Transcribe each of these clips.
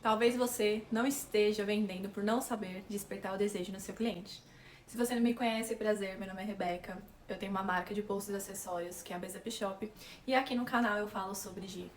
Talvez você não esteja vendendo por não saber despertar o desejo no seu cliente. Se você não me conhece, prazer, meu nome é Rebeca. Eu tenho uma marca de bolsas e acessórios, que é a Bezap Shop, e aqui no canal eu falo sobre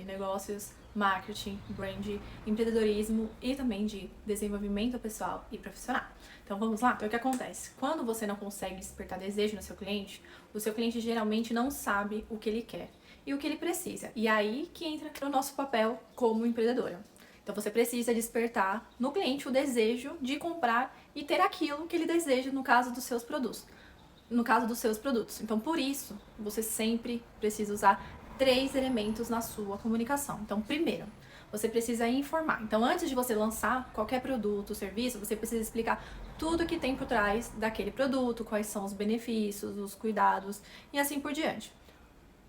negócios, marketing, brand, empreendedorismo e também de desenvolvimento pessoal e profissional. Então vamos lá? Então o que acontece? Quando você não consegue despertar desejo no seu cliente, o seu cliente geralmente não sabe o que ele quer e o que ele precisa. E aí que entra o nosso papel como empreendedora. Então você precisa despertar no cliente o desejo de comprar e ter aquilo que ele deseja no caso dos seus produtos. No caso dos seus produtos. Então, por isso, você sempre precisa usar 3 elementos na sua comunicação. Então, primeiro, você precisa informar. Então, antes de você lançar qualquer produto ou serviço, você precisa explicar tudo que tem por trás daquele produto, quais são os benefícios, os cuidados e assim por diante.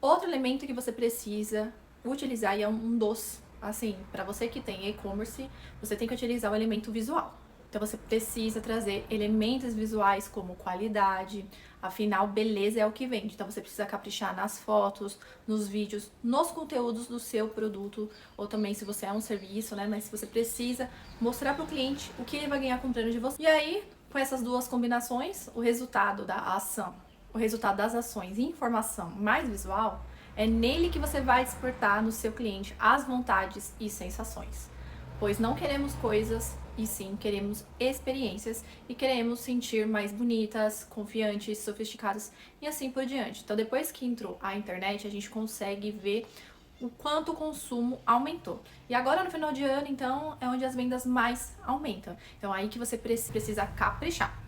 Outro elemento que você precisa utilizar, e é um dos, assim, para você que tem e-commerce, você tem que utilizar o elemento visual. Então você precisa trazer elementos visuais como qualidade, afinal, beleza é o que vende. Então você precisa caprichar nas fotos, nos vídeos, nos conteúdos do seu produto, ou também se você é um serviço, né? Mas você precisa mostrar para o cliente o que ele vai ganhar comprando de você. E aí, com essas duas combinações, o resultado da ação, o resultado das ações e informação mais visual, é nele que você vai despertar no seu cliente as vontades e sensações. Pois não queremos coisas, e sim queremos experiências e queremos sentir mais bonitas, confiantes, sofisticadas e assim por diante. Então, depois que entrou a internet, a gente consegue ver o quanto o consumo aumentou. E agora no final de ano, então, é onde as vendas mais aumentam. Então, aí que você precisa caprichar.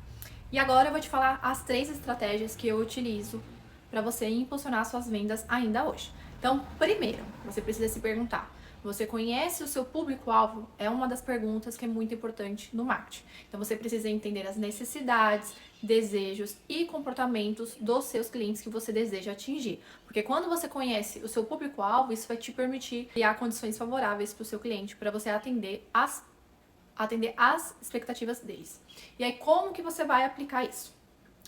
E agora eu vou te falar as 3 estratégias que eu utilizo para você impulsionar suas vendas ainda hoje. Então, primeiro, você precisa se perguntar: você conhece o seu público-alvo? É uma das perguntas que é muito importante no marketing. Então, você precisa entender as necessidades, desejos e comportamentos dos seus clientes que você deseja atingir. Porque quando você conhece o seu público-alvo, isso vai te permitir criar condições favoráveis para o seu cliente, para você atender as expectativas deles. E aí, como que você vai aplicar isso?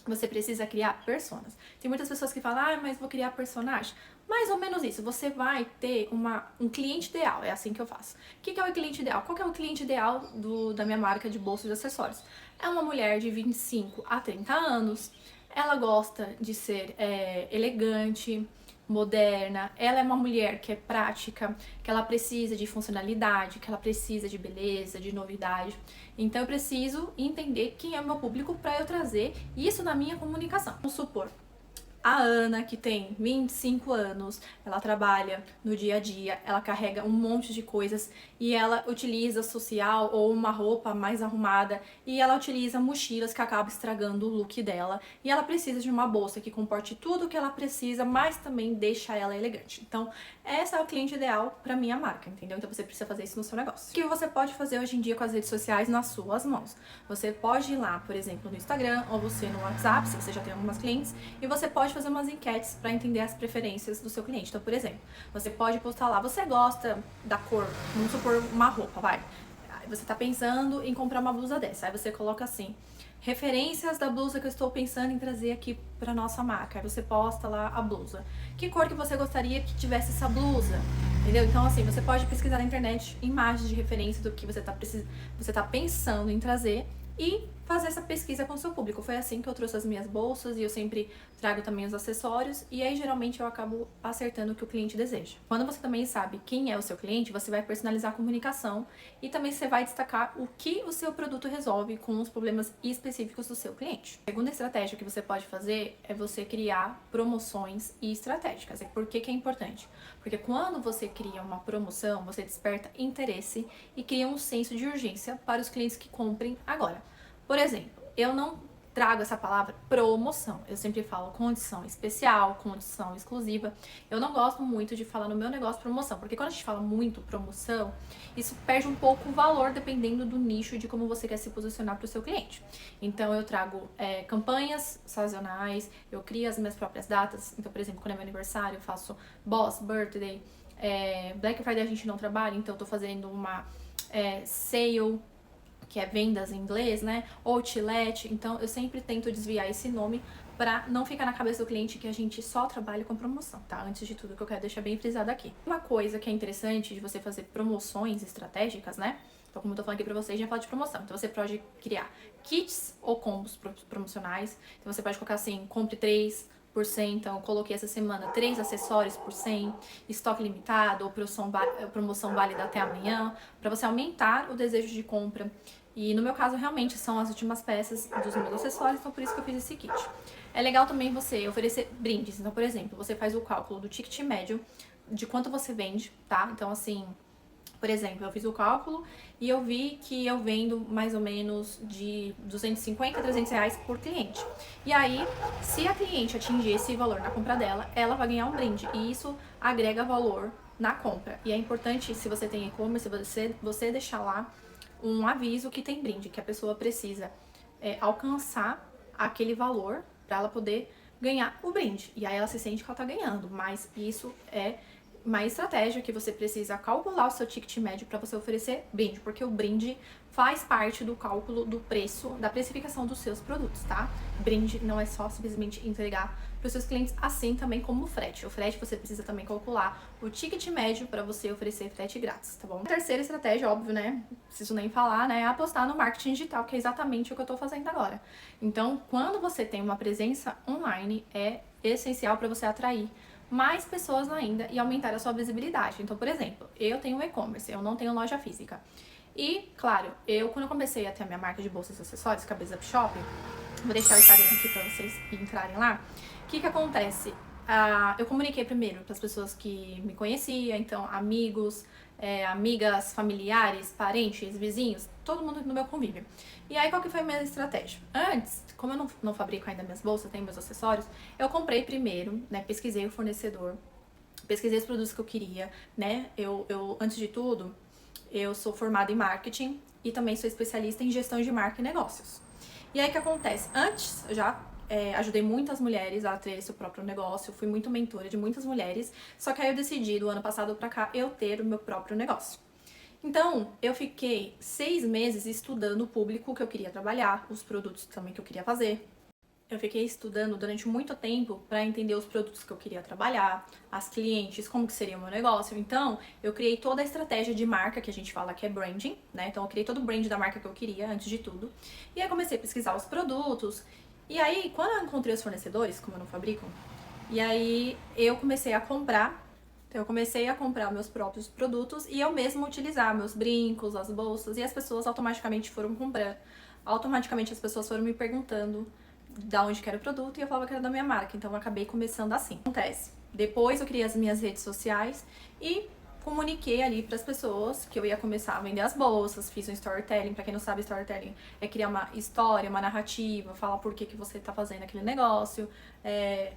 Você precisa criar personas. Tem muitas pessoas que falam, mas vou criar personagem. Mais ou menos isso. Você vai ter um cliente ideal. É assim que eu faço. O que é o cliente ideal? Qual que é o cliente ideal da minha marca de bolsas e acessórios? É uma mulher de 25 a 30 anos. Ela gosta de ser elegante, moderna, ela é uma mulher que é prática, que ela precisa de funcionalidade, que ela precisa de beleza, de novidade. Então eu preciso entender quem é o meu público para eu trazer isso na minha comunicação. Vamos supor, a Ana, que tem 25 anos, ela trabalha no dia a dia, ela carrega um monte de coisas e ela utiliza social ou uma roupa mais arrumada e ela utiliza mochilas que acabam estragando o look dela e ela precisa de uma bolsa que comporte tudo o que ela precisa, mas também deixa ela elegante. Então, essa é o cliente ideal para minha marca, entendeu? Então você precisa fazer isso no seu negócio. O que você pode fazer hoje em dia com as redes sociais nas suas mãos? Você pode ir lá, por exemplo, no Instagram ou você no WhatsApp, se você já tem algumas clientes, e você pode fazer umas enquetes para entender as preferências do seu cliente. Então, por exemplo, você pode postar lá, você gosta da cor, vamos supor uma roupa, vai. Aí você tá pensando em comprar uma blusa dessa, aí você coloca assim: referências da blusa que eu estou pensando em trazer aqui para nossa marca. Aí você posta lá a blusa. Que cor que você gostaria que tivesse essa blusa? Entendeu? Então, assim, você pode pesquisar na internet imagens de referência do que você tá pensando em trazer e fazer essa pesquisa com o seu público. Foi assim que eu trouxe as minhas bolsas e eu sempre trago também os acessórios e aí geralmente eu acabo acertando o que o cliente deseja. Quando você também sabe quem é o seu cliente, você vai personalizar a comunicação e também você vai destacar o que o seu produto resolve com os problemas específicos do seu cliente. A segunda estratégia que você pode fazer é você criar promoções e estratégicas. E por que é importante? Porque quando você cria uma promoção, você desperta interesse e cria um senso de urgência para os clientes que comprem agora. Por exemplo, eu não trago essa palavra promoção. Eu sempre falo condição especial, condição exclusiva. Eu não gosto muito de falar no meu negócio promoção, porque quando a gente fala muito promoção, isso perde um pouco o valor dependendo do nicho e de como você quer se posicionar para o seu cliente. Então eu trago campanhas sazonais, eu crio as minhas próprias datas. Então, por exemplo, quando é meu aniversário, eu faço Boss Birthday, Black Friday a gente não trabalha, então eu tô fazendo uma sale, que é vendas em inglês, né? Outlet. Então eu sempre tento desviar esse nome pra não ficar na cabeça do cliente que a gente só trabalha com promoção, tá? Antes de tudo, que eu quero deixar bem frisado aqui. Uma coisa que é interessante de você fazer promoções estratégicas, né? Então, como eu tô falando aqui pra vocês, já falo de promoção. Então, você pode criar kits ou combos promocionais. Então, você pode colocar assim, compre 3 por 100. Então, eu coloquei essa semana 3 acessórios por 100, estoque limitado ou promoção válida até amanhã, pra você aumentar o desejo de compra. E no meu caso, realmente, são as últimas peças dos meus acessórios, então por isso que eu fiz esse kit. É legal também você oferecer brindes. Então, por exemplo, você faz o cálculo do ticket médio, de quanto você vende, tá? Então, assim, por exemplo, eu fiz o cálculo e eu vi que eu vendo mais ou menos de 250 a 300 reais por cliente. E aí, se a cliente atingir esse valor na compra dela, ela vai ganhar um brinde. E isso agrega valor na compra. E é importante, se você tem e-commerce, você deixar lá um aviso que tem brinde, que a pessoa precisa alcançar aquele valor para ela poder ganhar o brinde. E aí ela se sente que ela tá ganhando, mas isso é uma estratégia que você precisa calcular o seu ticket médio para você oferecer brinde, porque o brinde faz parte do cálculo do preço, da precificação dos seus produtos, tá? Brinde não é só simplesmente entregar para os seus clientes, assim também como o frete. O frete você precisa também calcular o ticket médio para você oferecer frete grátis, tá bom? A terceira estratégia, óbvio, né? Não preciso nem falar, né? É apostar no marketing digital, que é exatamente o que eu tô fazendo agora. Então, quando você tem uma presença online, é essencial para você atrair mais pessoas ainda e aumentar a sua visibilidade. Então, por exemplo, eu tenho e-commerce, eu não tenho loja física. E, claro, quando eu comecei a ter a minha marca de bolsas e acessórios, que é a Biz Up Shop, vou deixar o Instagram aqui pra vocês entrarem lá. O que acontece? Eu comuniquei primeiro para as pessoas que me conheciam, então amigos, amigas, familiares, parentes, vizinhos, todo mundo no meu convívio. E aí, qual que foi a minha estratégia? Antes, como eu não fabrico ainda minhas bolsas, tenho meus acessórios, eu comprei primeiro, né, pesquisei o fornecedor, pesquisei os produtos que eu queria, né, antes de tudo, eu sou formada em marketing e também sou especialista em gestão de marca e negócios. E aí, o que acontece? Antes, eu já ajudei muitas mulheres a ter seu próprio negócio, fui muito mentora de muitas mulheres, só que aí eu decidi, do ano passado pra cá, eu ter o meu próprio negócio. Então, eu fiquei 6 meses estudando o público que eu queria trabalhar, os produtos também que eu queria fazer. Eu fiquei estudando durante muito tempo para entender os produtos que eu queria trabalhar, as clientes, como que seria o meu negócio. Então, eu criei toda a estratégia de marca, que a gente fala que é branding, né? Então, eu criei todo o brand da marca que eu queria, antes de tudo. E aí, comecei a pesquisar os produtos. E aí, quando eu encontrei os fornecedores, como eu não fabrico, e aí eu comecei a comprar. Então, eu comecei a comprar meus próprios produtos e eu mesma utilizar meus brincos, as bolsas, e as pessoas automaticamente foram comprando. Automaticamente as pessoas foram me perguntando da onde que era o produto e eu falava que era da minha marca. Então eu acabei começando assim. Acontece. Depois eu criei as minhas redes sociais e comuniquei ali para as pessoas que eu ia começar a vender as bolsas, fiz um storytelling. Para quem não sabe, storytelling é criar uma história, uma narrativa, falar por que você tá fazendo aquele negócio,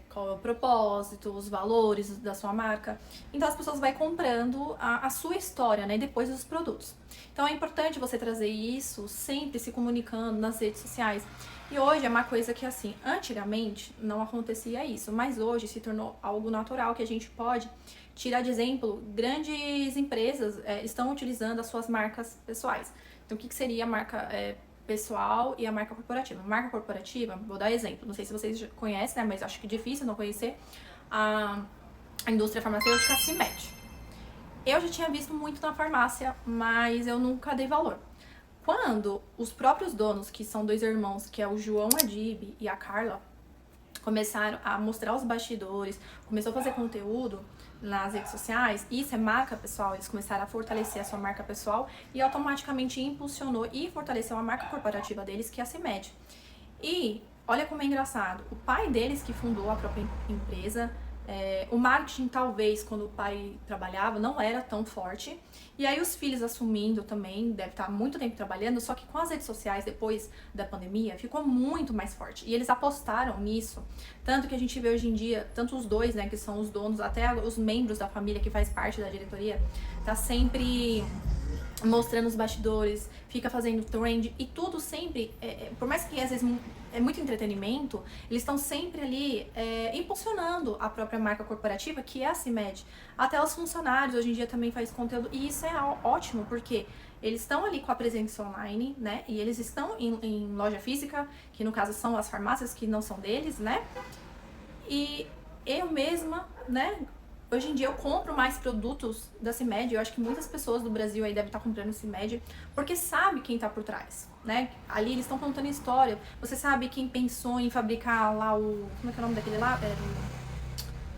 qual é o propósito, os valores da sua marca. Então as pessoas vão comprando a sua história, né, e depois os produtos. Então é importante você trazer isso sempre se comunicando nas redes sociais. E hoje é uma coisa que, assim, antigamente não acontecia isso, mas hoje se tornou algo natural que a gente pode tirar de exemplo. Grandes empresas estão utilizando as suas marcas pessoais. Então, o que seria a marca pessoal e a marca corporativa? Marca corporativa, vou dar exemplo, não sei se vocês já conhecem, né, mas acho que é difícil não conhecer a indústria farmacêutica CIMED. Eu já tinha visto muito na farmácia, mas eu nunca dei valor. Quando os próprios donos, que são 2 irmãos, que é o João Adib e a Carla, começaram a mostrar os bastidores, começou a fazer conteúdo nas redes sociais, isso é marca pessoal, eles começaram a fortalecer a sua marca pessoal e automaticamente impulsionou e fortaleceu a marca corporativa deles, que é a CIMED. E olha como é engraçado, o pai deles que fundou a própria empresa, o marketing talvez quando o pai trabalhava não era tão forte, e aí os filhos assumindo também, deve estar muito tempo trabalhando, só que com as redes sociais depois da pandemia ficou muito mais forte, e eles apostaram nisso, tanto que a gente vê hoje em dia, tanto os dois, né, que são os donos, até os membros da família que faz parte da diretoria, tá sempre mostrando os bastidores, fica fazendo trend e tudo sempre, por mais que às vezes é muito entretenimento, eles estão sempre ali impulsionando a própria marca corporativa, que é a CIMED. Até os funcionários hoje em dia também faz conteúdo e isso é ótimo, porque eles estão ali com a presença online, né? E eles estão em loja física, que no caso são as farmácias que não são deles, né? E eu mesma, né? Hoje em dia eu compro mais produtos da CIMED, eu acho que muitas pessoas do Brasil aí devem estar comprando CIMED, porque sabe quem tá por trás, né? Ali eles estão contando história, você sabe quem pensou em fabricar lá o... como é que é o nome daquele lá?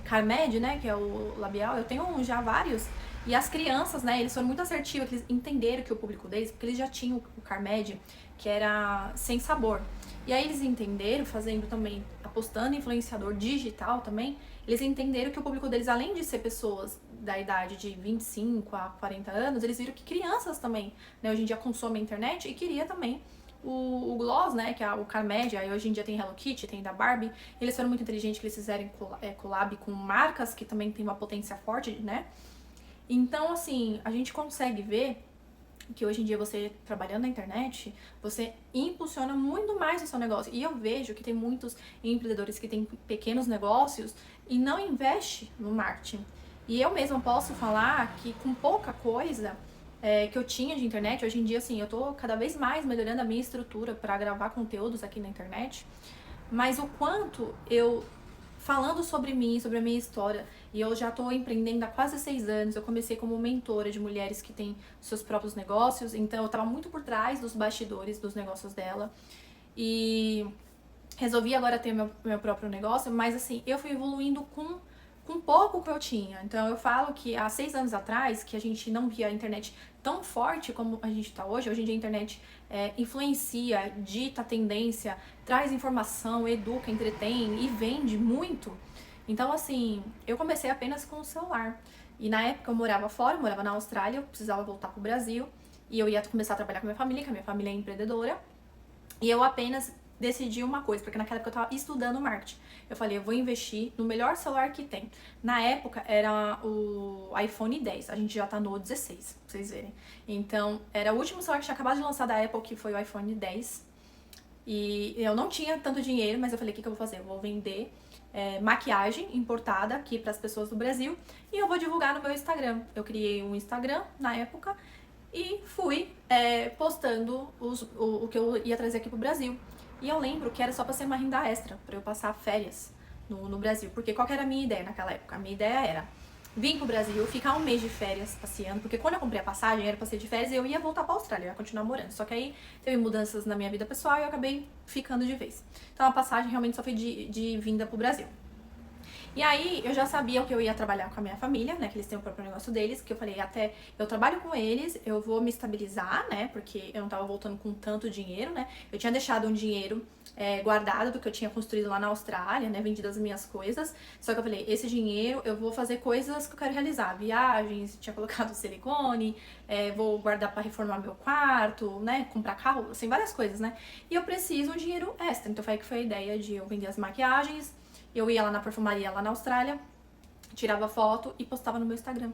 O Carmed, né? Que é o labial, eu tenho já vários. E as crianças, né, eles foram muito assertivos, eles entenderam que o público deles, porque eles já tinham o Carmed, que era sem sabor. E aí eles entenderam, fazendo também, apostando em influenciador digital também, eles entenderam que o público deles, além de ser pessoas da idade de 25 a 40 anos, eles viram que crianças também, né, hoje em dia consomem a internet e queria também o Gloss, né, que é o Carmed, aí hoje em dia tem Hello Kitty, tem da Barbie, eles foram muito inteligentes que eles fizeram collab com marcas que também tem uma potência forte, né. Então, assim, a gente consegue ver que hoje em dia você trabalhando na internet, você impulsiona muito mais o seu negócio. E eu vejo que tem muitos empreendedores que têm pequenos negócios e não investe no marketing. E eu mesma posso falar que com pouca coisa que eu tinha de internet, hoje em dia, assim, eu tô cada vez mais melhorando a minha estrutura para gravar conteúdos aqui na internet, mas o quanto eu falando sobre mim, sobre a minha história, e eu já estou empreendendo há quase 6 anos. Eu comecei como mentora de mulheres que têm seus próprios negócios, então eu estava muito por trás dos bastidores dos negócios dela e resolvi agora ter meu próprio negócio, mas assim, eu fui evoluindo com pouco que eu tinha. Então eu falo que há 6 anos atrás, que a gente não via a internet tão forte como a gente está hoje, hoje em dia a internet influencia, dita tendência, traz informação, educa, entretém e vende muito. Então assim, eu comecei apenas com o celular. E na época eu morava fora, eu morava na Austrália, eu precisava voltar pro Brasil. E eu ia começar a trabalhar com a minha família, que a minha família é empreendedora. E eu apenas decidi uma coisa, porque naquela época eu tava estudando marketing. Eu falei, eu vou investir no melhor celular que tem. Na época era o iPhone 10, a gente já tá no 16, pra vocês verem. Então, era o último celular que tinha acabado de lançar da Apple, que foi o iPhone 10. E eu não tinha tanto dinheiro, mas eu falei, o que eu vou fazer? Eu vou vender maquiagem importada aqui para as pessoas do Brasil e eu vou divulgar no meu Instagram. Eu criei um Instagram na época e fui postando o que eu ia trazer aqui pro Brasil. E eu lembro que era só pra ser uma renda extra, pra eu passar férias no Brasil. Porque qual que era a minha ideia naquela época? A minha ideia era vir pro Brasil, ficar um mês de férias passeando, porque quando eu comprei a passagem era pra ser de férias e eu ia voltar pra Austrália, eu ia continuar morando. Só que aí teve mudanças na minha vida pessoal e eu acabei ficando de vez. Então a passagem realmente só foi de vinda pro Brasil. E aí eu já sabia que eu ia trabalhar com a minha família, né? Que eles têm o próprio negócio deles, que eu falei, até eu trabalho com eles, eu vou me estabilizar, né? Porque eu não tava voltando com tanto dinheiro, né? Eu tinha deixado um dinheiro guardado do que eu tinha construído lá na Austrália, né? Vendido as minhas coisas. Só que eu falei, esse dinheiro eu vou fazer coisas que eu quero realizar. Viagens, tinha colocado silicone, vou guardar pra reformar meu quarto, né? Comprar carro, assim, várias coisas, né? E eu preciso um dinheiro extra. Então foi aí que foi a ideia de eu vender as maquiagens. Eu ia lá na perfumaria, lá na Austrália, tirava foto e postava no meu Instagram.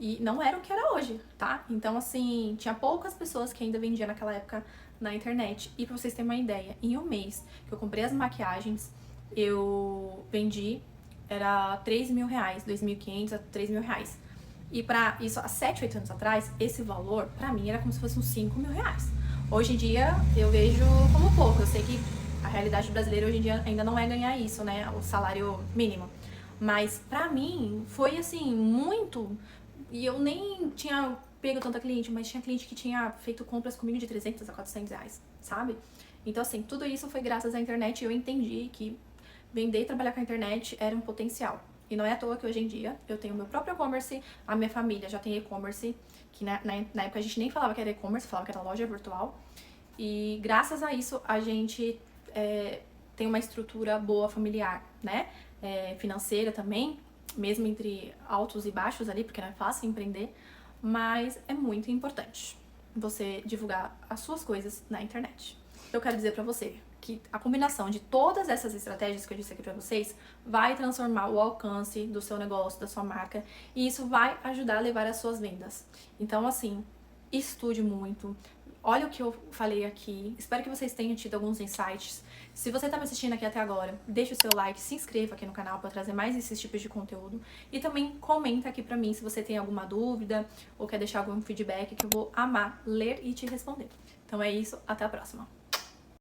E não era o que era hoje, tá? Então, assim, tinha poucas pessoas que ainda vendiam naquela época na internet. E pra vocês terem uma ideia, em um mês que eu comprei as maquiagens, eu vendi, era 3 mil reais, 2.500 a 3 mil reais. E pra isso, há 7, 8 anos atrás, esse valor, pra mim, era como se fosse uns 5 mil reais. Hoje em dia, eu vejo como pouco. Eu sei que a realidade brasileira hoje em dia ainda não é ganhar isso, né? O salário mínimo. Mas pra mim foi assim, muito. E eu nem tinha pego tanta cliente, mas tinha cliente que tinha feito compras comigo de 300 a 400 reais, sabe? Então, assim, tudo isso foi graças à internet e eu entendi que vender e trabalhar com a internet era um potencial. E não é à toa que hoje em dia eu tenho meu próprio e-commerce, a minha família já tem e-commerce, que na época a gente nem falava que era e-commerce, falava que era loja virtual. E graças a isso a gente tem uma estrutura boa familiar, né? Financeira também, mesmo entre altos e baixos ali, porque não é fácil empreender, mas é muito importante você divulgar as suas coisas na internet. Eu quero dizer pra você que a combinação de todas essas estratégias que eu disse aqui pra vocês vai transformar o alcance do seu negócio, da sua marca, e isso vai ajudar a levar as suas vendas. Então, assim, estude muito. Olha o que eu falei aqui. Espero que vocês tenham tido alguns insights. Se você tá me assistindo aqui até agora, deixa o seu like, se inscreva aqui no canal para trazer mais esses tipos de conteúdo. E também comenta aqui pra mim se você tem alguma dúvida ou quer deixar algum feedback, que eu vou amar ler e te responder. Então é isso, até a próxima.